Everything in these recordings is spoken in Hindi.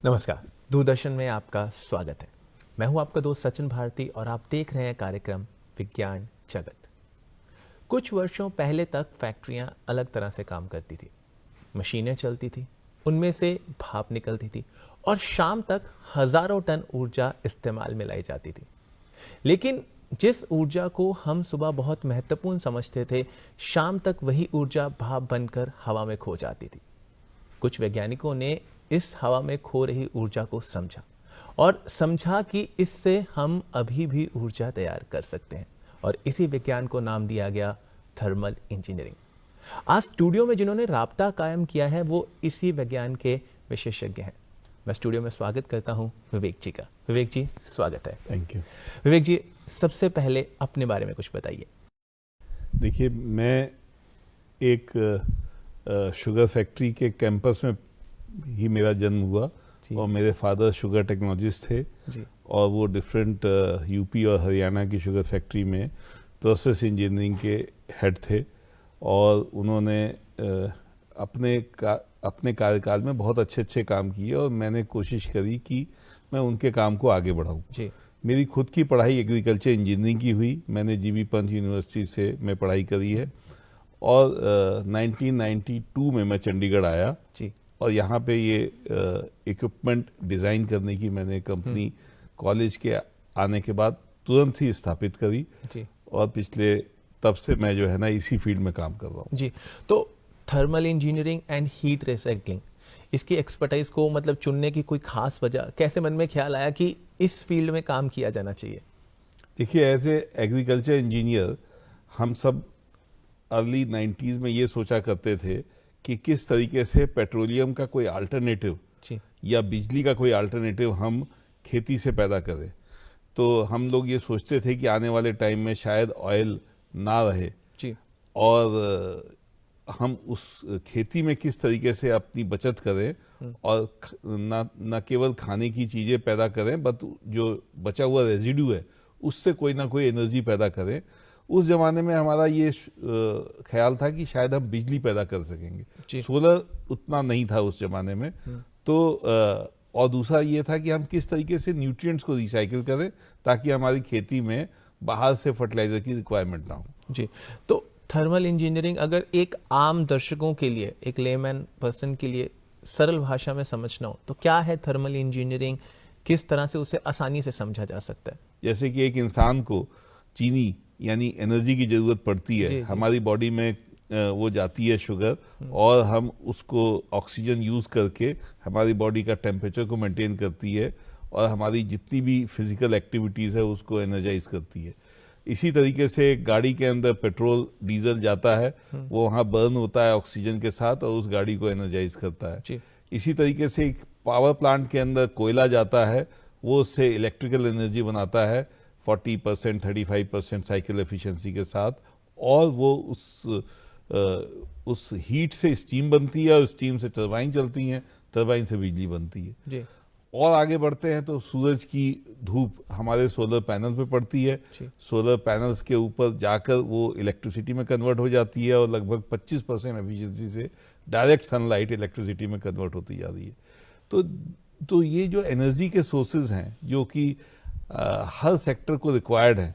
नमस्कार, दूरदर्शन में आपका स्वागत है। मैं हूं आपका दोस्त सचिन भारती और आप देख रहे हैं कार्यक्रम विज्ञान जगत। कुछ वर्षों पहले तक फैक्ट्रियां अलग तरह से काम करती थी। मशीनें चलती थी, उनमें से भाप निकलती थी और शाम तक हजारों टन ऊर्जा इस्तेमाल में लाई जाती थी। लेकिन जिस ऊर्जा को हम सुबह बहुत महत्वपूर्ण समझते थे, शाम तक वही ऊर्जा भाप बनकर हवा में खो जाती थी। कुछ वैज्ञानिकों ने इस हवा में खो रही ऊर्जा को समझा और समझा कि इससे हम अभी भी ऊर्जा तैयार कर सकते हैं, और इसी विज्ञान को नाम दिया गया थर्मल इंजीनियरिंग। आज स्टूडियो में जिन्होंने राब्ता कायम किया है वो इसी विज्ञान के विशेषज्ञ हैं। मैं स्टूडियो में स्वागत करता हूं विवेक जी का। विवेक जी, स्वागत है। Thank you. विवेक जी, सबसे पहले अपने बारे में कुछ बताइए। देखिए, मैं एक शुगर फैक्ट्री के कैंपस में ही मेरा जन्म हुआ और मेरे फादर शुगर टेक्नोलॉजिस्ट थे जी। और वो डिफरेंट यूपी और हरियाणा की शुगर फैक्ट्री में प्रोसेस इंजीनियरिंग के हेड थे और उन्होंने अपने कार्यकाल में बहुत अच्छे काम किए और मैंने कोशिश करी कि मैं उनके काम को आगे बढ़ाऊं। जी। मेरी खुद की पढ़ाई एग्रीकल्चर इंजीनियरिंग की हुई। मैंने जीबी पंत यूनिवर्सिटी से मैं पढ़ाई करी है और 1992 में मैं चंडीगढ़ आया जी। और यहाँ पे ये इक्विपमेंट डिज़ाइन करने की मैंने कंपनी कॉलेज के आने के बाद तुरंत ही स्थापित करी जी। और पिछले तब से मैं जो है ना इसी फील्ड में काम कर रहा हूँ। जी, तो thermal engineering and heat recycling, इसकी एक्सपर्टाइज को मतलब चुनने की कोई खास वजह, कैसे मन में ख्याल आया कि इस फील्ड में काम किया जाना चाहिए? देखिए, एज ए एग्रीकल्चर इंजीनियर हम सब अर्ली 90s में ये सोचा करते थे कि किस तरीके से पेट्रोलियम का कोई अल्टरनेटिव या बिजली का कोई अल्टरनेटिव हम खेती से पैदा करें। तो हम लोग ये सोचते थे कि आने वाले टाइम में शायद ऑयल ना रहे जी। और हम उस खेती में किस तरीके से अपनी बचत करें और न केवल खाने की चीज़ें पैदा करें बट जो बचा हुआ रेजिड्यू है उससे कोई ना कोई एनर्जी पैदा करें। उस जमाने में हमारा ये ख्याल था कि शायद हम बिजली पैदा कर सकेंगे। सोलर उतना नहीं था उस जमाने में। तो और दूसरा ये था कि हम किस तरीके से न्यूट्रिएंट्स को रिसाइकिल करें ताकि हमारी खेती में बाहर से फर्टिलाइजर की रिक्वायरमेंट ना हो। जी, तो थर्मल इंजीनियरिंग अगर एक आम दर्शकों के लिए, एक लेमैन पर्सन के लिए सरल भाषा में समझना हो तो क्या है थर्मल इंजीनियरिंग, किस तरह से उसे आसानी से समझा जा सकता है? जैसे कि एक इंसान को चीनी यानी एनर्जी की जरूरत पड़ती है। हमारी बॉडी में वो जाती है शुगर और हम उसको ऑक्सीजन यूज करके हमारी बॉडी का टेम्परेचर को मेंटेन करती है और हमारी जितनी भी फिजिकल एक्टिविटीज है उसको एनर्जाइज करती है। इसी तरीके से गाड़ी के अंदर पेट्रोल डीजल जाता है, वो वहाँ बर्न होता है ऑक्सीजन के साथ और उस गाड़ी को एनर्जाइज करता है। इसी तरीके से एक पावर प्लांट के अंदर कोयला जाता है, वो उससे इलेक्ट्रिकल एनर्जी बनाता है 40% 35% साइकिल एफिशिएंसी के साथ और वो उस हीट से स्टीम बनती है और स्टीम से टरबाइन चलती हैं, टरबाइन से बिजली बनती है। जी। और आगे बढ़ते हैं तो सूरज की धूप हमारे सोलर पैनल पे पड़ती है। सोलर पैनल्स के ऊपर जाकर वो इलेक्ट्रिसिटी में कन्वर्ट हो जाती है और लगभग 25% एफिशिएंसी से डायरेक्ट सनलाइट इलेक्ट्रिसिटी में कन्वर्ट होती जा रही है। तो ये जो एनर्जी के सोर्सेज हैं जो कि हर सेक्टर को रिक्वायर्ड है,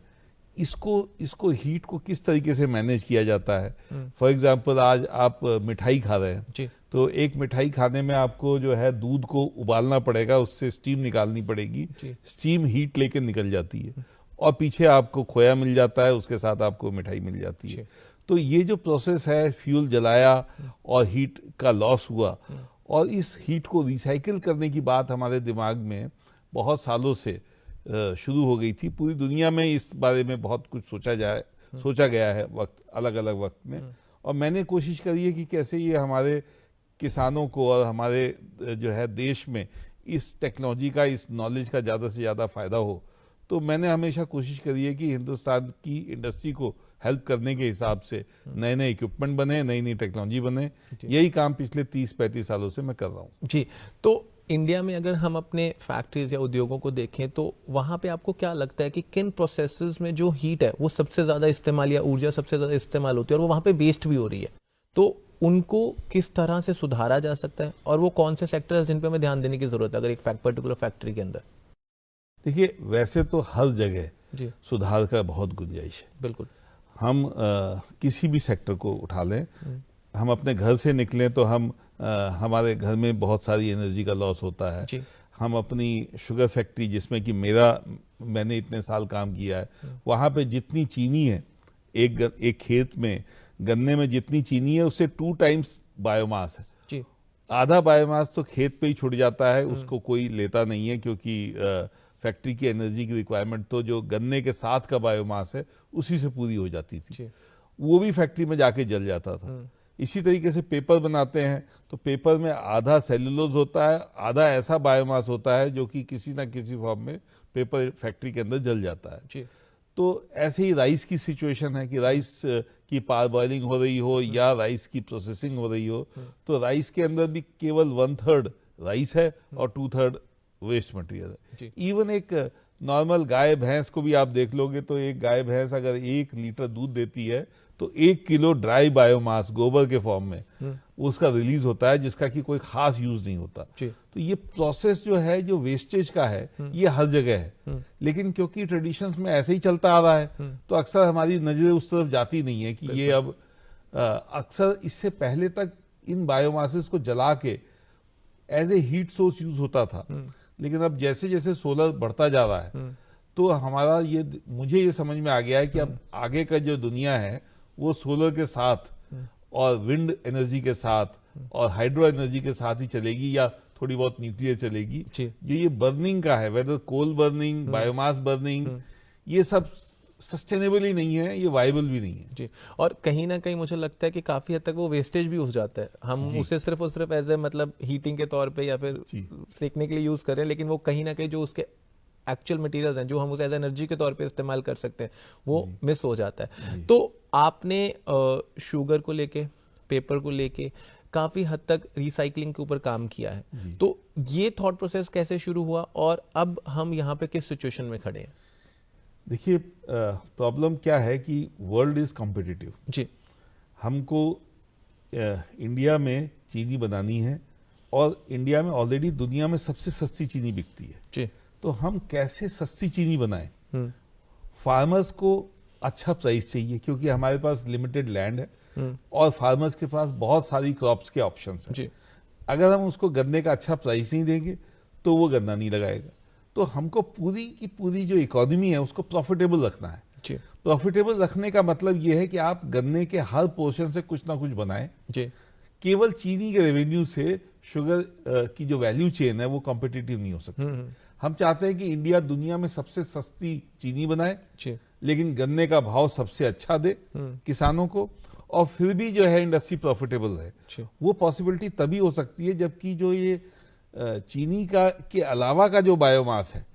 इसको हीट को किस तरीके से मैनेज किया जाता है। फॉर एग्जांपल, आज आप मिठाई खा रहे हैं तो एक मिठाई खाने में आपको जो है दूध को उबालना पड़ेगा, उससे स्टीम निकालनी पड़ेगी। स्टीम हीट लेके निकल जाती है और पीछे आपको खोया मिल जाता है, उसके साथ आपको मिठाई मिल जाती है। तो ये जो प्रोसेस है, फ्यूल जलाया और हीट का लॉस हुआ और इस हीट को रिसाइकिल करने की बात हमारे दिमाग में बहुत सालों से शुरू हो गई थी। पूरी दुनिया में इस बारे में बहुत कुछ सोचा गया है अलग अलग वक्त में, और मैंने कोशिश करी है कि कैसे ये हमारे किसानों को और हमारे जो है देश में इस टेक्नोलॉजी का, इस नॉलेज का ज़्यादा से ज़्यादा फ़ायदा हो। तो मैंने हमेशा कोशिश करी है कि हिंदुस्तान की इंडस्ट्री को हेल्प करने के हिसाब से नए नए इक्विपमेंट बने, नई नई टेक्नोलॉजी बने। यही काम पिछले 30-35 सालों से मैं कर रहा हूँ। जी, तो इंडिया में अगर हम अपने फैक्ट्रीज या उद्योगों को देखें तो वहाँ पे आपको क्या लगता है कि किन प्रोसेसेस में जो हीट है वो सबसे ज़्यादा इस्तेमाल या ऊर्जा सबसे ज़्यादा इस्तेमाल होती है और वो वहाँ पे वेस्ट भी हो रही है? तो उनको किस तरह से सुधारा जा सकता है और वो कौन से सेक्टर जिन पे हमें ध्यान देने की जरूरत है अगर एक पर्टिकुलर फैक्ट्री के अंदर? देखिए, वैसे तो हर जगह जी सुधार का बहुत गुंजाइश है। बिल्कुल। हम किसी भी सेक्टर को उठा लें, हम अपने घर से निकलें तो हम हमारे घर में बहुत सारी एनर्जी का लॉस होता है। जी हम अपनी शुगर फैक्ट्री, जिसमें कि मैंने इतने साल काम किया है, वहाँ पे जितनी चीनी है एक खेत में, गन्ने में जितनी चीनी है उससे 2 टाइम्स बायोमास है। जी आधा बायोमास तो खेत पे ही छुट जाता है, उसको कोई लेता नहीं है, क्योंकि फैक्ट्री की एनर्जी की रिक्वायरमेंट तो जो गन्ने के साथ का बायोमास है उसी से पूरी हो जाती थी। जी वो भी फैक्ट्री में जाके जल जाता था। इसी तरीके से पेपर बनाते हैं तो पेपर में आधा सेलुलोज होता है, आधा ऐसा बायोमास होता है जो कि किसी ना किसी फॉर्म में पेपर फैक्ट्री के अंदर जल जाता है। जी तो ऐसे ही राइस की सिचुएशन है कि राइस की पार बॉइलिंग हो रही हो या राइस की प्रोसेसिंग हो रही हो, तो राइस के अंदर भी केवल 1/3 राइस है और 2/3 वेस्ट मटेरियल है। इवन एक नॉर्मल गाय भैंस को भी आप देख लोगे तो एक गाय भैंस अगर 1 लीटर दूध देती है तो 1 किलो ड्राई बायोमास गोबर के फॉर्म में उसका रिलीज होता है, जिसका कि कोई खास यूज नहीं होता। तो ये प्रोसेस जो है, जो वेस्टेज का है, ये हर जगह है। लेकिन क्योंकि ट्रेडिशंस में ऐसे ही चलता आ रहा है तो अक्सर हमारी नजरें उस तरफ जाती नहीं है कि ये अब अक्सर इससे पहले तक इन बायोमासेस को जला के as a heat source use होता था। लेकिन अब जैसे जैसे सोलर बढ़ता जा रहा है तो हमारा मुझे ये समझ में आ गया है कि अब आगे का जो दुनिया है वो सोलर के साथ और विंड एनर्जी के साथ और हाइड्रो एनर्जी के साथ ही चलेगी, या थोड़ी बहुत न्यूक्लियर चलेगी। जो ये बर्निंग का है, वेदर कोल बर्निंग, बायोमास बर्निंग, ये सब सस्टेनेबल ही नहीं है, ये वायबल भी नहीं है। जी। और कहीं ना कहीं मुझे लगता है कि काफी हद तक वो वेस्टेज भी हो जाता है। हम उसे सिर्फ और सिर्फ एज ए मतलब हीटिंग के तौर पे या फिर सेकने के लिए यूज कर रहे हैं, लेकिन वो कहीं ना कहीं जो उसके एक्चुअल मटेरियल्स हैं जो हम उसे एज एनर्जी के तौर पे इस्तेमाल कर सकते हैं वो मिस हो जाता है। तो आपने शुगर को लेके, पेपर को लेके काफी हद तक रिसाइकलिंग के ऊपर काम किया है। तो ये थॉट प्रोसेस कैसे शुरू हुआ और अब हम यहाँ पे किस सिचुएशन में खड़े हैं? देखिए, प्रॉब्लम क्या है कि वर्ल्ड इज कॉम्पिटिटिव। जी। हमको इंडिया में चीनी बनानी है और इंडिया में ऑलरेडी दुनिया में सबसे सस्ती चीनी बिकती है। जी। तो हम कैसे सस्ती चीनी बनाएं? फार्मर्स को अच्छा प्राइस चाहिए क्योंकि हमारे पास लिमिटेड लैंड है और फार्मर्स के पास बहुत सारी क्रॉप्स के ऑप्शंस हैं। जी। अगर हम उसको गन्ने का अच्छा प्राइस नहीं देंगे तो वो गन्ना नहीं लगाएगा। तो हमको पूरी की पूरी जो इकोनॉमी है उसको प्रॉफिटेबल रखना है। जी। प्रॉफिटेबल रखने का मतलब ये है कि आप गन्ने के हर पोर्शन से कुछ ना कुछ बनाएं। जी। केवल चीनी के रेवेन्यू से शुगर की जो वैल्यू चेन है वो कॉम्पिटिटिव नहीं हो सकती। हम चाहते हैं कि इंडिया दुनिया में सबसे सस्ती चीनी बनाए, लेकिन गन्ने का भाव सबसे अच्छा दे किसानों को, और फिर भी जो है इंडस्ट्री प्रॉफिटेबल है। वो पॉसिबिलिटी तभी हो सकती है जबकि जो ये चीनी का के अलावा का जो बायोमास है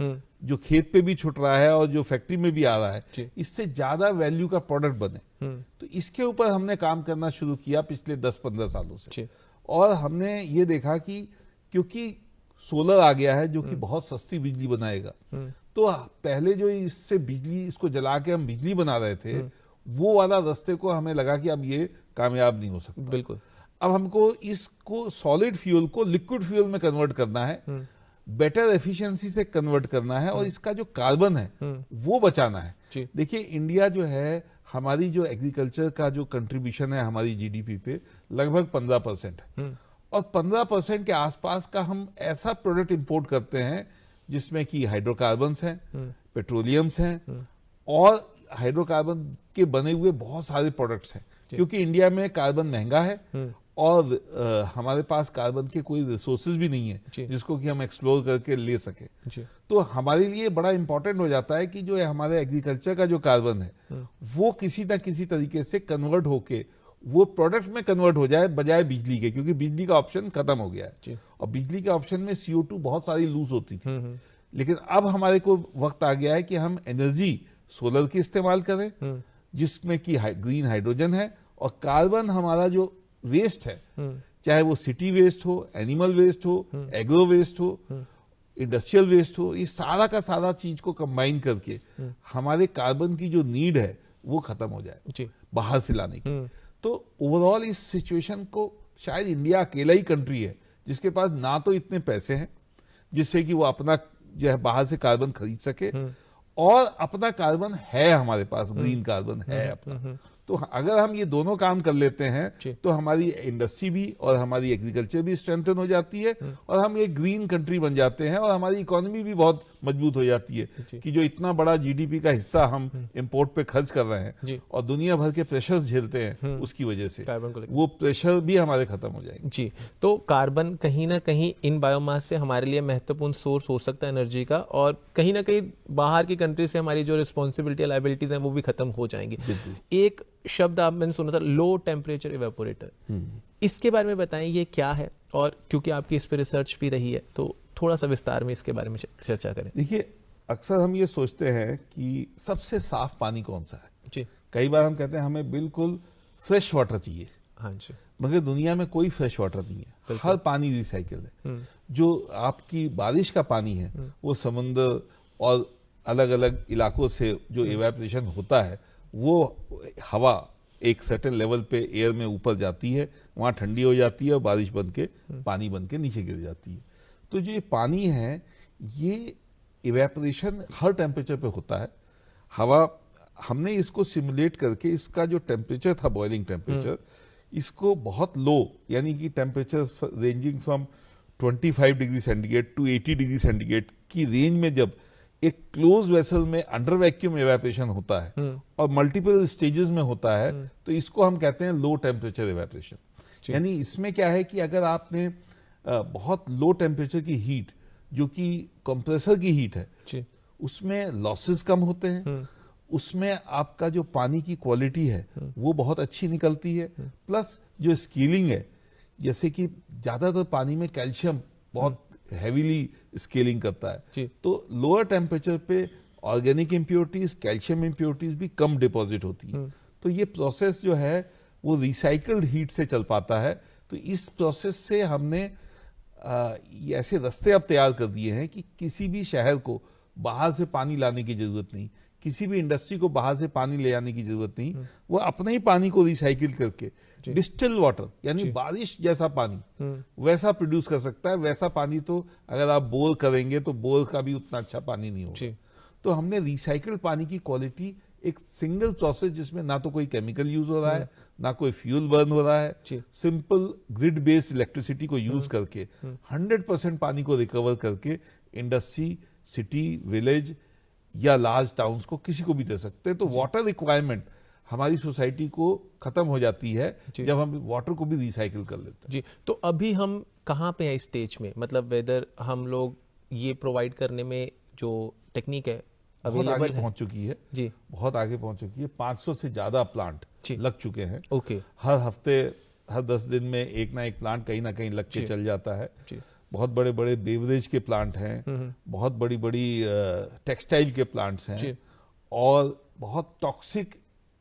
जो खेत पे भी छुट रहा है और जो फैक्ट्री में भी आ रहा है, इससे ज्यादा वैल्यू का प्रोडक्ट बने। तो इसके ऊपर हमने काम करना शुरू किया पिछले 10-15 सालों से। और हमने ये देखा कि क्योंकि सोलर आ गया है जो कि बहुत सस्ती बिजली बनाएगा, तो पहले जो इससे बिजली, इसको जला के हम बिजली बना रहे थे, वो वाला रास्ते को हमें लगा कि अब ये कामयाब नहीं हो सकता। बिल्कुल। अब हमको इसको सॉलिड फ्यूल को लिक्विड फ्यूल में कन्वर्ट करना है, बेटर एफिशिएंसी से कन्वर्ट करना है और इसका जो कार्बन है वो बचाना है। देखिए, इंडिया जो है, हमारी जो एग्रीकल्चर का जो कंट्रीब्यूशन है हमारी जीडीपी पे लगभग 15% है, और 15% के आसपास का हम ऐसा प्रोडक्ट इंपोर्ट करते हैं जिसमें कि हाइड्रोकार्बन्स हैं, पेट्रोलियम्स हैं और हाइड्रोकार्बन के बने हुए बहुत सारे प्रोडक्ट्स हैं। क्योंकि इंडिया में कार्बन महंगा है और हमारे पास कार्बन के कोई रिसोर्सेज भी नहीं है जिसको कि हम एक्सप्लोर करके ले सके। तो हमारे लिए बड़ा इंपॉर्टेंट हो जाता है कि जो है हमारे एग्रीकल्चर का जो कार्बन है वो किसी ना किसी तरीके से कन्वर्ट होके वो प्रोडक्ट में कन्वर्ट हो जाए बजाय बिजली के, क्योंकि बिजली का ऑप्शन खत्म हो गया है और बिजली के ऑप्शन में CO2 बहुत सारी लूज होती थी। लेकिन अब हमारे को वक्त आ गया है कि हम एनर्जी सोलर की इस्तेमाल करें जिसमें कि ग्रीन हाइड्रोजन है, और कार्बन हमारा जो वेस्ट है, चाहे वो सिटी वेस्ट हो, एनिमल वेस्ट हो, एग्रो वेस्ट हो, इंडस्ट्रियल वेस्ट हो, ये सारा का सारा चीज को कंबाइन करके हमारे कार्बन की जो नीड है वो खत्म हो जाए बाहर से लाने की। तो ओवरऑल इस सिचुएशन को शायद इंडिया अकेला ही कंट्री है जिसके पास ना तो इतने पैसे हैं जिससे कि वो अपना जो है बाहर से कार्बन खरीद सके, और अपना कार्बन है हमारे पास, ग्रीन कार्बन है अपना। तो अगर हम ये दोनों काम कर लेते हैं तो हमारी इंडस्ट्री भी और हमारी एग्रीकल्चर भी स्ट्रेंथन हो जाती है, और हम एक ग्रीन कंट्री बन जाते हैं, और हमारी इकोनॉमी भी बहुत मजबूत हो जाती है कि जो इतना बड़ा जीडीपी का हिस्सा हम इंपोर्ट पे खर्च कर रहे हैं और दुनिया भर के प्रेशर्स झेलते हैं उसकी वजह से वो प्रेशर भी हमारे खत्म हो जाएंगे। जी, तो कार्बन कहीं ना कहीं इन बायोमास से हमारे लिए महत्वपूर्ण सोर्स हो सकता है एनर्जी का, और कहीं ना कहीं बाहर की कंट्री से हमारी जो रिस्पॉन्सिबिलिटी लायबिलिटीज हैं वो भी खत्म हो जाएंगी। एक शब्द आप मैंने सुना था, लो टेम्परेचर इवेपोरेटर, इसके बारे में बताएं ये क्या है, और क्योंकि आपकी इस पे रिसर्च भी रही है तो थोड़ा सा विस्तार में इसके बारे में चर्चा करें। देखिए, अक्सर हम ये सोचते हैं कि सबसे साफ पानी कौन सा है। जी, कई बार हम कहते हैं हमें बिल्कुल फ्रेश वाटर चाहिए। हाँ जी, मगर दुनिया में कोई फ्रेश वाटर नहीं है, हर पानी रिसाइकिल है। जो आपकी बारिश का पानी है वो समुद्र और अलग अलग इलाकों से जो इवेपोरेशन होता है वो हवा एक सर्टेन लेवल पे एयर में ऊपर जाती है, वहां ठंडी हो जाती है और बारिश बन के पानी बन के नीचे गिर जाती है। तो जो ये पानी है ये इवेपोरेशन हर टेम्परेचर पे होता है। हवा, हमने इसको सिमुलेट करके इसका जो टेम्परेचर था, बॉइलिंग टेम्परेचर, इसको बहुत लो, यानी कि temperature ranging from 25 degree centigrade to 80 degree centigrade की रेंज में जब एक क्लोज वेसल में अंडर वैक्यूम इवेपोरेशन होता है और मल्टीपल स्टेजेस में होता है, तो इसको हम कहते हैं लो टेम्परेचर इवेपोरेशन। यानी इसमें क्या है कि अगर आपने बहुत लो टेम्परेचर की हीट, जो कि कंप्रेसर की हीट है, उसमें लॉसेस कम होते हैं, उसमें आपका जो पानी की क्वालिटी है वो बहुत अच्छी निकलती है, प्लस जो स्केलिंग है, जैसे कि ज्यादातर पानी में कैल्शियम बहुत हैवीली स्केलिंग करता है, तो लोअर टेम्परेचर पे ऑर्गेनिक इम्प्योरिटीज, कैल्शियम इम्प्योरिटीज भी कम डिपॉजिट होती है। तो ये प्रोसेस जो है वो रिसाइकल्ड हीट से चल पाता है। तो इस प्रोसेस से हमने ऐसे रास्ते अब तैयार कर दिए हैं कि किसी भी शहर को बाहर से पानी लाने की जरूरत नहीं, किसी भी इंडस्ट्री को बाहर से पानी ले आने की जरूरत नहीं, वो अपने ही पानी को रिसाइकिल करके डिस्टिल वाटर, यानी बारिश जैसा पानी वैसा प्रोड्यूस कर सकता है। वैसा पानी तो अगर आप बोर करेंगे तो बोर का भी उतना अच्छा पानी नहीं होगा। तो हमने रिसाइकल्ड पानी की क्वालिटी, एक सिंगल प्रोसेस जिसमें ना तो कोई केमिकल यूज हो रहा है, ना कोई फ्यूल बर्न हो रहा है, सिंपल ग्रिड बेस्ड इलेक्ट्रिसिटी को यूज करके 100% पानी को रिकवर करके इंडस्ट्री, सिटी, विलेज या लार्ज टाउन्स को किसी को भी दे सकते हैं। तो वाटर रिक्वायरमेंट हमारी सोसाइटी को खत्म हो जाती है जब हम वाटर को भी रिसाइकिल कर लेते हैं। जी, तो अभी हम कहाँ पे हैं इस स्टेज में, मतलब वेदर हम लोग ये प्रोवाइड करने में जो टेक्निक है बहुत आगे पहुंच चुकी है जी, बहुत आगे पहुंच चुकी है। 500 से ज्यादा प्लांट लग चुके हैं। ओके, हर हफ्ते, हर 10 दिन में एक ना एक प्लांट कहीं ना कहीं लग के चल जाता है। बहुत बड़े बड़े बेवरेज के प्लांट हैं, बहुत बड़ी बड़ी टेक्सटाइल के प्लांट्स हैं, और बहुत टॉक्सिक,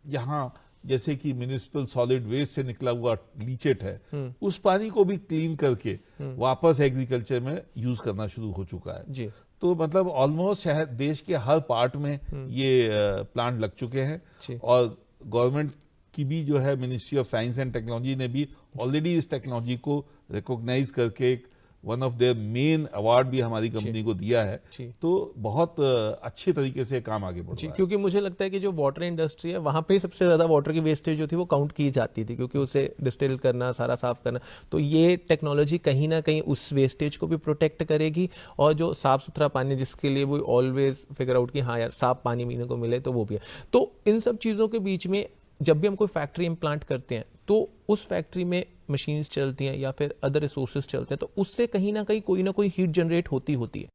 यहाँ जैसे कि म्युनिसिपल सॉलिड वेस्ट से निकला हुआ लीचेट है, उस पानी को भी क्लीन करके वापस एग्रीकल्चर में यूज करना शुरू हो चुका है जी। तो मतलब ऑलमोस्ट शहर, देश के हर पार्ट में ये प्लांट लग चुके हैं, और गवर्नमेंट की भी जो है ministry of science and technology ने भी ऑलरेडी इस टेक्नोलॉजी को रिकॉग्नाइज करके एक one of their main award भी हमारी कंपनी को दिया है। तो बहुत अच्छे तरीके से काम आगे बढ़ रहा है। क्योंकि मुझे लगता है कि जो वाटर इंडस्ट्री है वहां पे सबसे ज्यादा वाटर की वेस्टेज जो थी वो काउंट की जाती थी, क्योंकि उसे डिस्टिल करना, सारा साफ करना, तो ये टेक्नोलॉजी कहीं ना कहीं उस वेस्टेज को भी प्रोटेक्ट करेगी, और जो साफ सुथरा पानी जिसके लिए वो ऑलवेज फिगर आउट कि हाँ यार साफ पानी पीने को मिले, तो वो भी है। तो इन सब चीजों के बीच में जब भी हम कोई फैक्ट्री इम्प्लांट करते हैं तो उस फैक्ट्री में मशीन्स चलती हैं या फिर अदर रिसोर्सेज चलते हैं, तो उससे कहीं ना कोई हीट जनरेट होती है।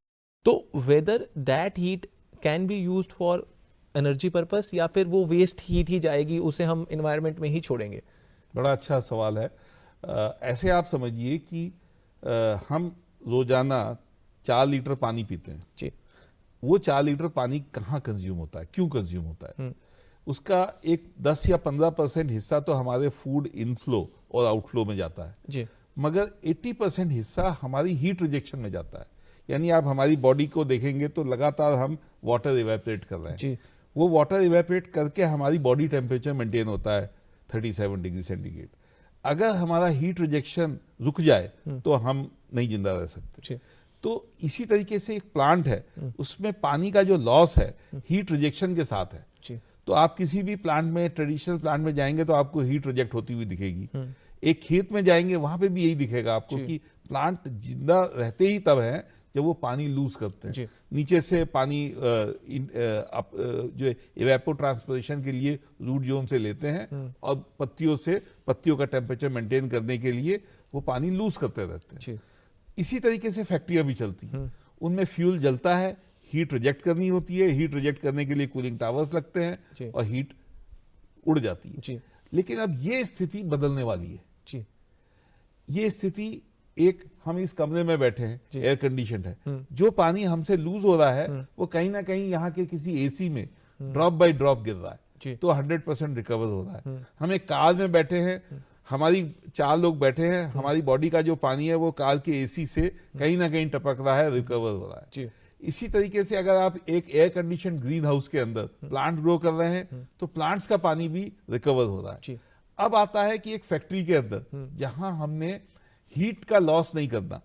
तो whether that heat can be used for energy purpose, या फिर वो वेस्ट हीट ही जाएगी, उसे हम एनवायरनमेंट में ही छोड़ेंगे? बड़ा अच्छा सवाल है। ऐसे आप समझिए कि हम रोजाना 4 लीटर पानी पीते हैं जी। वो 4 लीटर पानी कहाँ कंज्यूम होता है, क्यों कंज्यूम होता है? उसका एक 10 या 15% हिस्सा तो हमारे फूड इनफ्लो और आउटफ्लो में जाता है जी, मगर 80% हिस्सा हमारी हीट रिजेक्शन में जाता है। यानी आप हमारी बॉडी को देखेंगे तो लगातार हम वाटर इवेपोरेट कर रहे हैं जी। वो वाटर इवेपोरेट करके हमारी बॉडी टेम्परेचर मेंटेन होता है 37 डिग्री सेंटीग्रेड। अगर हमारा हीट रिजेक्शन रुक जाए तो हम नहीं जिंदा रह सकते। तो इसी तरीके से एक प्लांट है, उसमें पानी का जो लॉस है हीट रिजेक्शन के साथ है। तो आप किसी भी प्लांट में, ट्रेडिशनल प्लांट में जाएंगे तो आपको हीट रिजेक्ट होती हुई दिखेगी। एक खेत में जाएंगे वहां पे भी यही दिखेगा आपको कि प्लांट जिंदा रहते ही तब है जब वो पानी लूज करते हैं। नीचे से पानी जो इवेपोट्रांसपिरेशन के लिए रूट जोन से लेते हैं और पत्तियों से, पत्तियों का टेम्परेचर मेंटेन करने के लिए वो पानी लूज करते रहते हैं। इसी तरीके से फैक्ट्रियां भी चलती हैं, उनमें फ्यूल जलता है, हीट रिजेक्ट करनी होती है, हीट रिजेक्ट करने के लिए कूलिंग टावर्स लगते हैं और हीट उड़ जाती है। लेकिन अब ये स्थिति बदलने वाली है। ये स्थिति, एक हम इस कमरे में बैठे हैं, एयर कंडीशन है, जो पानी हमसे लूज हो रहा है वो कहीं ना कहीं यहाँ के किसी एसी में ड्रॉप बाय ड्रॉप गिर रहा है, तो 100% रिकवर हो रहा है। हम एक कार में बैठे हैं, हमारी 4 लोग बैठे हैं, हमारी बॉडी का जो पानी है वो कार के एसी से कहीं ना कहीं टपक रहा है, रिकवर हो रहा है। इसी तरीके से अगर आप एक एयर कंडीशन ग्रीन हाउस के अंदर प्लांट ग्रो कर रहे हैं तो प्लांट्स का पानी भी रिकवर हो रहा है। अब आता है कि एक फैक्ट्री के अंदर जहां हमने हीट का लॉस नहीं करना,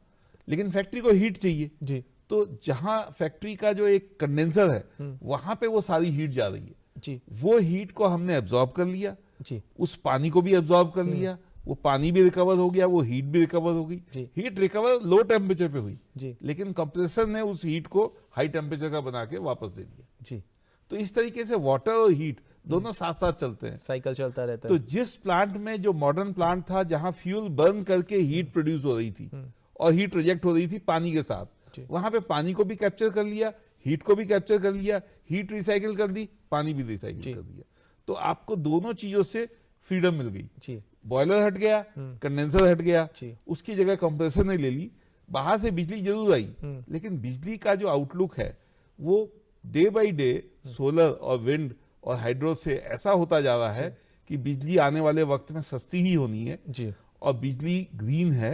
लेकिन फैक्ट्री को हीट चाहिए, तो जहां फैक्ट्री का जो एक कंडेंसर है वहां पे वो सारी हीट जा रही है, वो हीट को हमने एब्जॉर्ब कर लिया, उस पानी को भी एब्जॉर्ब कर लिया, वो पानी भी रिकवर हो गया, वो हीट भी रिकवर हो गई। हीट रिकवर लो टेम्परेचर पे हुई, लेकिन कंप्रेसर ने उस हीट को हाई टेम्परेचर का बना के वापस दे दिया। तो इस तरीके से वाटर और हीट दोनों साथ साथ चलते हैं, साइकिल चलता रहता है। तो जिस प्लांट में, जो मॉडर्न प्लांट था जहां फ्यूल बर्न करके हीट प्रोड्यूस हो रही थी और हीट रिजेक्ट हो रही थी पानी के साथ, वहां पे पानी को भी कैप्चर कर लिया, हीट को भी कैप्चर कर लिया, हीट रिसाइकिल कर दी, पानी भी रिसाइकिल कर दिया। तो आपको दोनों चीजों से फ्रीडम मिल गई। बॉयलर हट गया, कंडेंसर हट गया, उसकी जगह कंप्रेसर ने ले ली। बाहर से बिजली जरूर आई, लेकिन बिजली का जो आउटलुक है वो डे बाय डे सोलर और विंड और हाइड्रो से ऐसा होता जा रहा है कि बिजली आने वाले वक्त में सस्ती ही होनी है और बिजली ग्रीन है,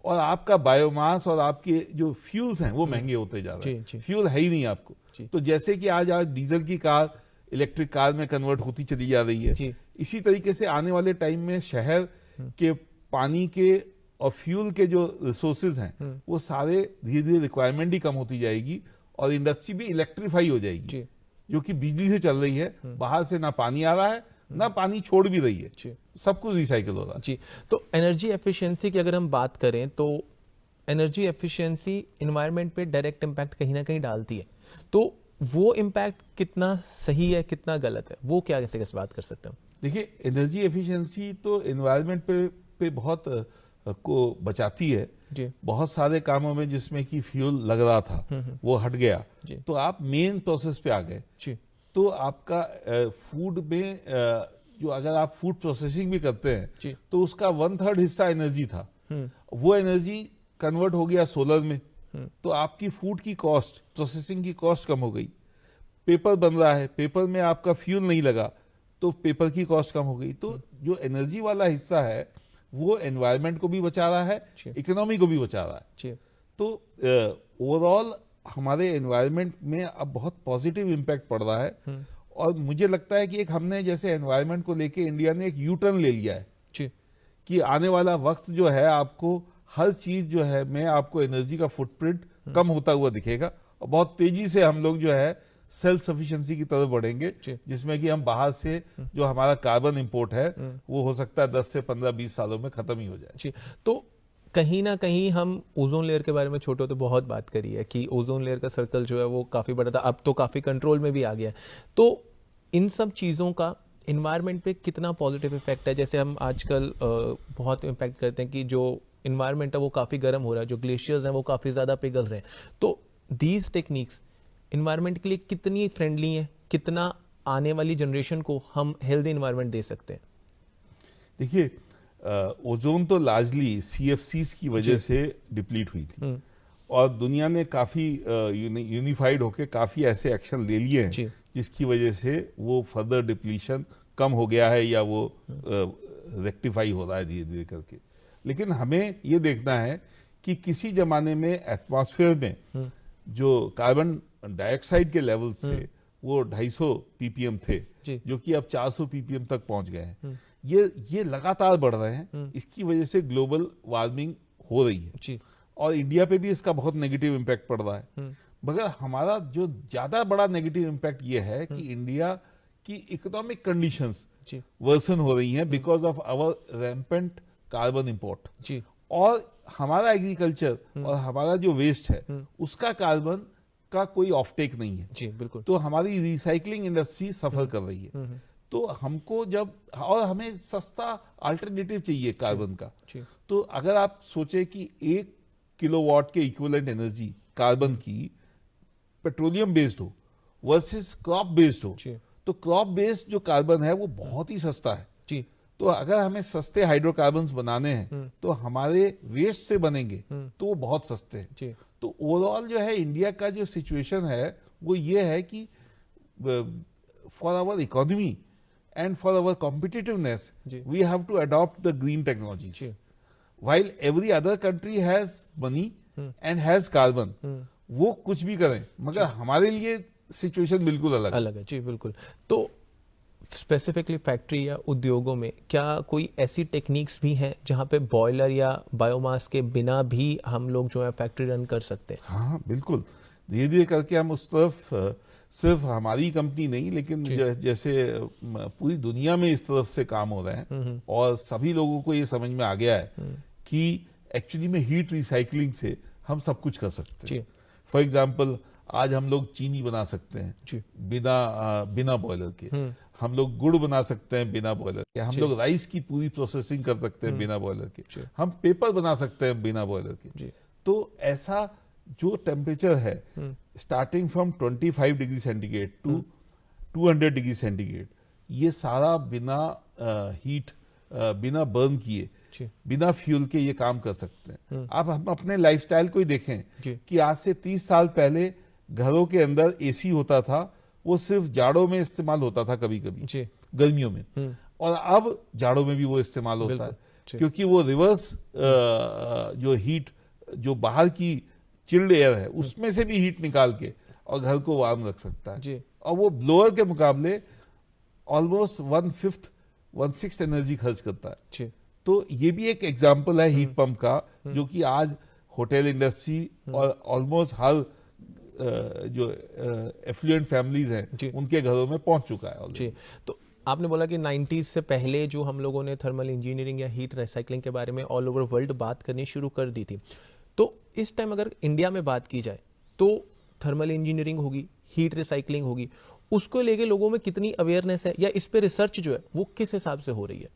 और आपका बायोमास और आपके जो फ्यूल्स हैं वो महंगे होते जा रहे हैं। फ्यूल है ही नहीं आपको। तो जैसे कि आज डीजल की कार इलेक्ट्रिक कार में कन्वर्ट होती चली जा रही है, इसी तरीके से आने वाले टाइम में शहर के पानी के और फ्यूल के जो रिसोर्सेज हैं वो सारे धीरे धीरे रिक्वायरमेंट ही कम होती जाएगी और इंडस्ट्री भी इलेक्ट्रीफाई हो जाएगी, जो कि बिजली से चल रही है। बाहर से ना पानी आ रहा है ना पानी छोड़ भी रही है, सब कुछ रिसाइकिल हो रहा है। तो एनर्जी एफिशिएंसी की अगर हम बात करें तो एनर्जी एफिशिएंसी एनवायरनमेंट पे डायरेक्ट इम्पैक्ट कहीं ना कहीं डालती है, तो वो इम्पैक्ट कितना सही है कितना गलत है, वो क्या कैसे बात कर सकते हैं? देखिए, एनर्जी एफिशिएंसी तो एनवायरनमेंट पे बहुत को बचाती है। बहुत सारे कामों में जिसमें कि फ्यूल लग रहा था वो हट गया, तो आप मेन प्रोसेस पे आ गए। तो आपका फूड में जो अगर आप फूड प्रोसेसिंग भी करते हैं तो उसका 1/3 हिस्सा एनर्जी था, वो एनर्जी कन्वर्ट हो गया सोलर में, तो आपकी फूड की कॉस्ट, प्रोसेसिंग की कॉस्ट कम हो गई। पेपर बन रहा है, पेपर में आपका फ्यूल नहीं लगा तो पेपर की कॉस्ट कम हो गई। तो जो एनर्जी वाला हिस्सा है वो एनवायरनमेंट को भी बचा रहा है, इकोनॉमी को भी बचा रहा है। तो ओवरऑल हमारे एनवायरनमेंट में अब बहुत पॉजिटिव इम्पैक्ट पड़ रहा है, और मुझे लगता है कि एक हमने जैसे एनवायरनमेंट को लेके इंडिया ने एक यू टर्न ले लिया है कि आने वाला वक्त जो है आपको हर चीज जो है में आपको एनर्जी का फुटप्रिंट कम होता हुआ दिखेगा, और बहुत तेजी से हम लोग जो है सेल्फ सफिशिएंसी की तरफ बढ़ेंगे, जिसमें कि हम बाहर से जो हमारा कार्बन इंपोर्ट है वो हो सकता है 10 से 15-20 सालों में खत्म ही हो जाए। तो कहीं ना कहीं हम ओजोन लेयर के बारे में छोटे होते बहुत बात करी है कि ओजोन लेयर का सर्कल जो है वो काफी बड़ा था, अब तो काफी कंट्रोल में भी आ गया है। तो इन सब चीजों का इन्वायरमेंट पे कितना पॉजिटिव इफेक्ट है? जैसे हम आजकल बहुत इम्पैक्ट करते हैं कि जो इन्वायरमेंट है वो काफी गर्म हो रहा है, जो ग्लेशियर्स हैं वो काफी ज्यादा पिघल रहे हैं, तो दीज टेक्निक्स इन्वायरमेंट के लिए कितनी फ्रेंडली है, कितना आने वाली जनरेशन को हम हेल्दी इन्वायरमेंट दे सकते हैं? देखिए, ओजोन तो लार्जली CFCs की वजह से डिप्लीट हुई थी, और दुनिया ने काफी यूनिफाइड होकर काफी ऐसे एक्शन ले लिए हैं जिसकी वजह से वो फर्दर डिप्लीशन कम हो गया है या वो रेक्टिफाई हो रहा है धीरे धीरे करके। लेकिन हमें ये देखना है कि किसी जमाने में एटमॉस्फेयर में जो कार्बन डाइऑक्साइड के लेवल्स थे वो 250 ppm थे, जो कि अब 400 ppm तक पहुंच गए हैं। ये लगातार बढ़ रहे हैं। इसकी वजह से ग्लोबल वार्मिंग हो रही है जी और इंडिया पे भी इसका बहुत नेगेटिव इम्पैक्ट पड़ रहा है। मगर हमारा जो ज्यादा बड़ा नेगेटिव इम्पैक्ट ये है कि इंडिया की इकोनॉमिक कंडीशंस जी वर्सन हो रही हैं because of our rampant carbon import. जी और हमारा एग्रीकल्चर और हमारा जो वेस्ट है उसका कार्बन का कोई ऑफटेक नहीं है। जी बिल्कुल। तो हमारी रिसाइकलिंग इंडस्ट्री सफर कर रही है। तो हमको जब और हमें सस्ता अल्टरनेटिव चाहिए कार्बन का। जी तो अगर आप सोचे कि 1 किलोवाट के इक्विवेलेंट एनर्जी कार्बन की पेट्रोलियम बेस्ड हो वर्सेस क्रॉप बेस्ड हो, जी तो क्रॉप बेस्ड जो कार्बन है वो बहुत ही सस्ता है। जी तो अगर हमें सस्ते हाइड्रोकार्बन्स बनाने हैं तो हमारे वेस्ट से बनेंगे तो वो बहुत सस्ते हैं। जी तो ओवरऑल जो है इंडिया का जो सिचुएशन है वो ये है कि for our economy and for our competitiveness जी. we have to adopt the green technologies जी. while every other country has money and has carbon। वो कुछ भी करें मगर हमारे लिए सिचुएशन बिल्कुल अलग है। जी बिल्कुल। तो स्पेसिफिकली फैक्ट्री या उद्योगों में क्या कोई ऐसी टेक्निक्स भी हैं जहां पे बॉयलर या बायोमास के बिना भी हम लोग जो है फैक्ट्री रन कर सकते हैं? हाँ बिल्कुल, धीरे धीरे करके हम उस तरफ सिर्फ हमारी कंपनी नहीं लेकिन जैसे पूरी दुनिया में इस तरफ से काम हो रहे हैं और सभी लोगों को ये समझ में आ गया है कि एक्चुअली में हीट रिसाइकलिंग से हम सब कुछ कर सकते हैं। फॉर एग्जांपल आज हम लोग चीनी बना सकते हैं बिना बॉयलर के, हम लोग गुड़ बना सकते हैं बिना बॉयलर के, हम लोग राइस की पूरी प्रोसेसिंग कर सकते हैं बिना बॉयलर के, हम पेपर बना सकते हैं बिना बॉयलर के। तो ऐसा जो टेम्परेचर है starting from 25 degree centigrade to 200 degree centigrade, ये सारा बिना हीट बिना बर्न किए बिना फ्यूल के ये काम कर सकते हैं। आप हम अपने लाइफस्टाइल को ही देखें कि आज से 30 साल पहले घरों के अंदर एसी होता था, वो सिर्फ जाड़ों में इस्तेमाल होता था, कभी कभी गर्मियों में, और अब जाड़ों में भी वो इस्तेमाल होता है क्योंकि वो रिवर्स जो हीट जो बाहर की चिल्ड एयर है उसमें से भी हीट निकाल के और घर को वार्म रख सकता है जी। और वो ब्लोअर के मुकाबले ऑलमोस्ट 1/6 एनर्जी खर्च करता है जी। तो ये भी एक एग्जांपल है हीट पंप का जो कि आज होटल इंडस्ट्री और ऑलमोस्ट हर जो एफ्लुएंट फैमिलीज हैं उनके घरों में पहुंच चुका है जी। तो आपने बोला कि 90s से पहले जो हम लोगों ने थर्मल इंजीनियरिंग या हीट रिसाइकलिंग के बारे में ऑल ओवर वर्ल्ड बात करनी शुरू कर दी थी, तो इस टाइम अगर इंडिया में बात की जाए तो थर्मल इंजीनियरिंग होगी, हीट रिसाइकलिंग होगी, उसको लेके लोगों में कितनी अवेयरनेस है या इस पे रिसर्च जो है वो किस हिसाब से हो रही है?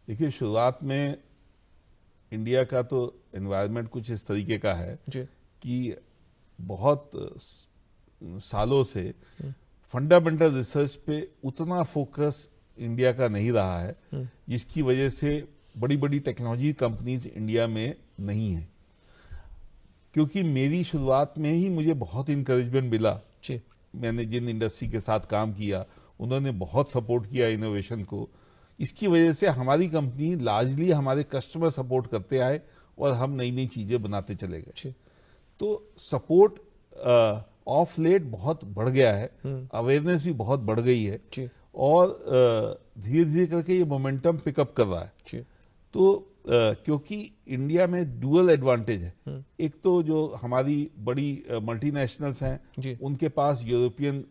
देखिए, शुरुआत में इंडिया का तो एनवायरनमेंट कुछ इस तरीके का है कि बहुत सालों से फंडामेंटल रिसर्च पे उतना फोकस इंडिया का नहीं रहा है, जिसकी वजह से बड़ी बड़ी टेक्नोलॉजी कंपनीज इंडिया में नहीं है। क्योंकि मेरी शुरुआत में ही मुझे बहुत इंकरेजमेंट मिला, मैंने जिन इंडस्ट्री के साथ काम किया उन्होंने बहुत सपोर्ट किया इनोवेशन को, इसकी वजह से हमारी कंपनी लार्जली हमारे कस्टमर सपोर्ट करते आए और हम नई नई चीजें बनाते चले गए। तो सपोर्ट ऑफ लेट बहुत बढ़ गया है, अवेयरनेस भी बहुत बढ़ गई है और धीरे धीरे करके ये मोमेंटम पिकअप कर रहा है। तो क्योंकि इंडिया में डुअल एडवांटेज है, एक तो जो हमारी बड़ी मल्टीनेशनल्स हैं उनके पास यूरोपियन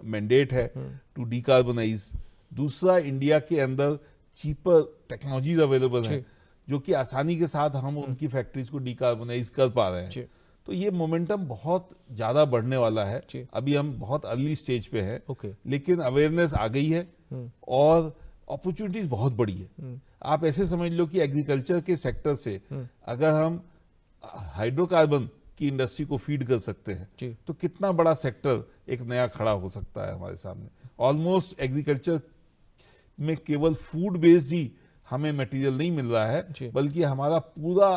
मैंडेट है टू डीकार्बोनाइज, दूसरा इंडिया के अंदर चीपर टेक्नोलॉजीज अवेलेबल है जो कि आसानी के साथ हम उनकी फैक्ट्रीज को डीकार्बोनाइज कर पा रहे हैं। तो ये मोमेंटम बहुत ज्यादा बढ़ने वाला है। अभी हम बहुत अर्ली स्टेज पे हैं, लेकिन अवेयरनेस आ गई है और अपॉर्चुनिटीज बहुत बड़ी है। आप ऐसे समझ लो कि एग्रीकल्चर के सेक्टर से अगर हम हाइड्रोकार्बन की इंडस्ट्री को फीड कर सकते हैं तो कितना बड़ा सेक्टर एक नया खड़ा हो सकता है हमारे सामने। ऑलमोस्ट एग्रीकल्चर में केवल फूड बेस्ड ही हमें मटेरियल नहीं मिल रहा है, बल्कि हमारा पूरा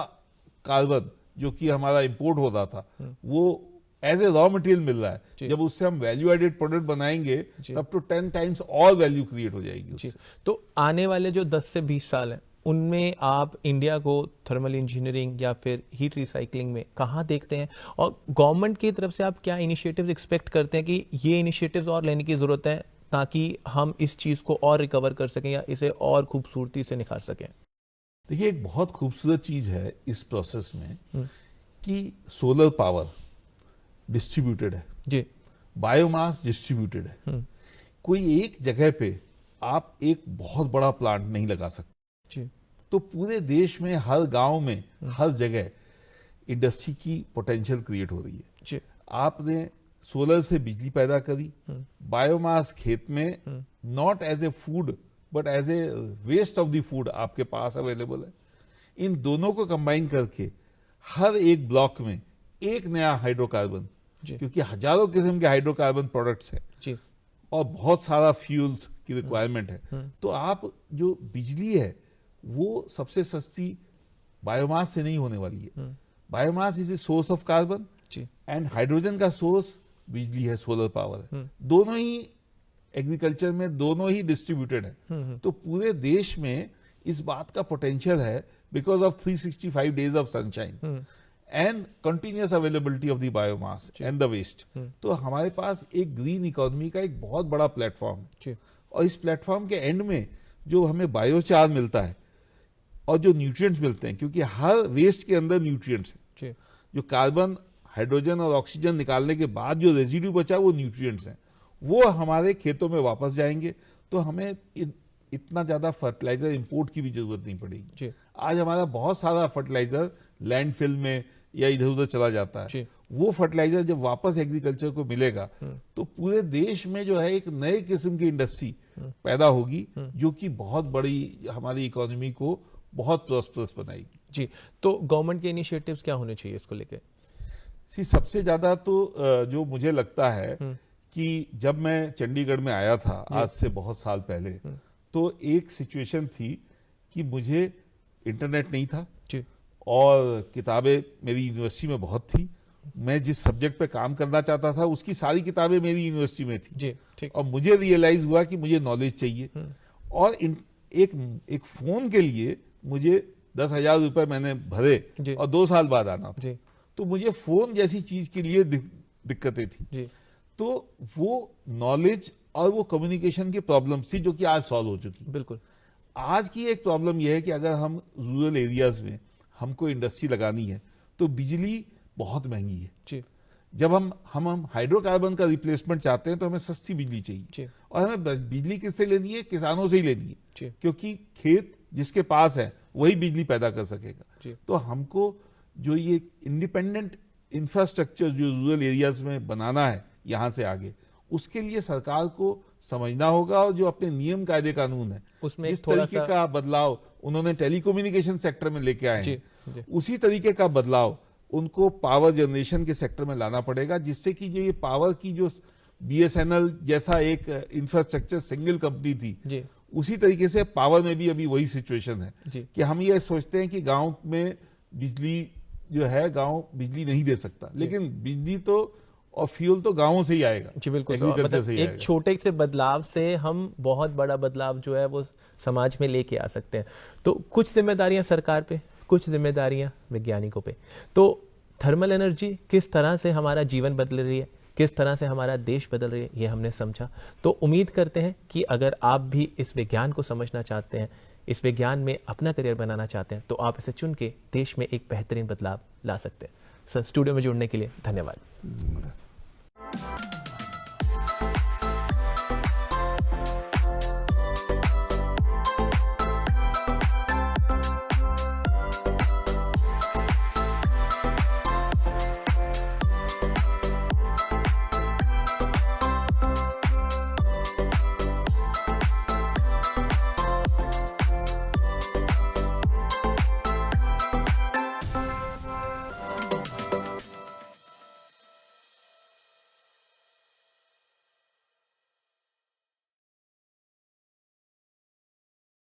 कार्बन जो कि हमारा इंपोर्ट होता था वो एज ए रॉ मटेरियल मिल रहा है। जब उससे हम वैल्यू एडेड प्रोडक्ट बनाएंगे तब तो 10 टाइम्स और वैल्यू क्रिएट हो जाएगी उससे। तो आने वाले जो 10 से 20 साल हैं उनमें आप इंडिया को थर्मल इंजीनियरिंग या फिर हीट रिसाइकलिंग में कहाँ देखते हैं, और गवर्नमेंट की तरफ से आप क्या इनिशिएटिव्स एक्सपेक्ट करते हैं कि ये इनिशिएटिव्स और लेने की जरूरत है ताकि हम इस चीज को और रिकवर कर सकें या इसे और खूबसूरती से निखार सकें? देखिए, एक बहुत खूबसूरत चीज है इस प्रोसेस में कि सोलर पावर डिस्ट्रीब्यूटेड है जी बायोमास डिस्ट्रीब्यूटेड है। कोई एक जगह पे आप एक बहुत बड़ा प्लांट नहीं लगा सकते। जी तो पूरे देश में हर गांव में हर जगह इंडस्ट्री की पोटेंशियल क्रिएट हो रही है। जी आपने सोलर से बिजली पैदा करी, बायोमास खेत में not as a food but as a waste of the food आपके पास अवेलेबल है। इन दोनों को कंबाइन करके हर एक ब्लॉक में एक नया हाइड्रोकार्बन, क्योंकि हजारों किस्म के हाइड्रोकार्बन प्रोडक्ट्स हैं जी और बहुत सारा फ्यूल्स की रिक्वायरमेंट है, तो आप जो बिजली है वो सबसे सस्ती बायोमास से नहीं होने वाली है। Biomass is a source of carbon and hydrogen का सोर्स बिजली है, सोलर पावर है। दोनों ही एग्रीकल्चर में दोनों ही डिस्ट्रीब्यूटेड है। तो पूरे देश में इस बात का पोटेंशियल है because of 365 days of sunshine and continuous availability of the biomass and the waste. तो हमारे पास एक ग्रीन इकोनॉमी का एक बहुत बड़ा प्लेटफॉर्म है और इस प्लेटफॉर्म के एंड में जो हमें बायोचार मिलता है और जो न्यूट्रिएंट्स मिलते हैं, क्योंकि हर वेस्ट के अंदर न्यूट्रिएंट्स हैं। जो कार्बन, हाइड्रोजन और ऑक्सीजन निकालने के बाद जो रेजिड्यू बचा वो न्यूट्रिएंट्स हैं, वो हमारे खेतों में वापस जाएंगे। तो हमें इतना ज्यादा फर्टिलाइजर इंपोर्ट की भी जरूरत नहीं पड़ेगी। आज हमारा बहुत सारा फर्टिलाइजर लैंडफिल में या इधर उधर चला जाता है। वो फर्टिलाइजर जब वापस एग्रीकल्चर को मिलेगा तो पूरे देश में जो है एक नए किस्म की इंडस्ट्री पैदा होगी जो कि बहुत बड़ी हमारी इकोनॉमी को बहुत प्रॉस्परस बनाएगी। जी, तो गवर्नमेंट के इनिशिएटिव्स क्या होने चाहिए इसको लेके? सबसे ज्यादा तो जो मुझे लगता है कि जब मैं चंडीगढ़ में आया था आज से बहुत साल पहले, तो एक सिचुएशन थी कि मुझे इंटरनेट नहीं था और किताबें मेरी यूनिवर्सिटी में बहुत थी। मैं जिस सब्जेक्ट पे काम करना चाहता था उसकी सारी किताबें मेरी यूनिवर्सिटी में थी। ठीक। और मुझे रियलाइज हुआ कि मुझे नॉलेज चाहिए और एक फोन के लिए मुझे 10,000 रुपए मैंने भरे और 2 साल बाद आना था। तो मुझे फोन जैसी चीज के लिए दिक्कतें थी। तो वो नॉलेज और वो कम्युनिकेशन की प्रॉब्लम थी जो कि आज सॉल्व हो चुकी। बिल्कुल। आज की एक प्रॉब्लम यह है कि अगर हम रूरल एरियाज में हमको इंडस्ट्री लगानी है तो बिजली बहुत महंगी है। जब हम हाइड्रोकार्बन का रिप्लेसमेंट चाहते हैं तो हमें सस्ती बिजली चाहिए और हमें बिजली किससे लेनी है? किसानों से ही लेनी है, क्योंकि खेत जिसके पास है वही बिजली पैदा कर सकेगा। तो हमको जो ये इंडिपेंडेंट इंफ्रास्ट्रक्चर जो रूरल एरियाज में बनाना है यहां से आगे, उसके लिए सरकार को समझना होगा और जो अपने नियम कायदे कानून है उसमें जिस तरीके का बदलाव उन्होंने टेलीकम्युनिकेशन सेक्टर में लेके आए हैं, उसी तरीके का बदलाव उनको पावर जनरेशन के सेक्टर में लाना पड़ेगा, जिससे कि जो ये पावर की जो BSNL जैसा एक इंफ्रास्ट्रक्चर सिंगल कंपनी थी, उसी तरीके से पावर में भी अभी वही सिचुएशन है कि हम ये सोचते हैं कि गांव में बिजली जो है, गांव बिजली नहीं दे सकता, लेकिन बिजली तो और फ्यूल तो गांवों से ही आएगा। जी बिल्कुल। मतलब एक छोटे से बदलाव से हम बहुत बड़ा बदलाव जो है वो समाज में लेके आ सकते हैं। तो कुछ जिम्मेदारियां सरकार पे, कुछ जिम्मेदारियां वैज्ञानिकों पे। तो थर्मल एनर्जी किस तरह से हमारा जीवन बदल रही है, किस तरह से हमारा देश बदल रही है, ये हमने समझा। तो उम्मीद करते हैं कि अगर आप भी इस विज्ञान को समझना चाहते हैं, इस विज्ञान में अपना करियर बनाना चाहते हैं, तो आप इसे चुन के देश में एक बेहतरीन बदलाव ला सकते हैं। सर, स्टूडियो में जुड़ने के लिए धन्यवाद।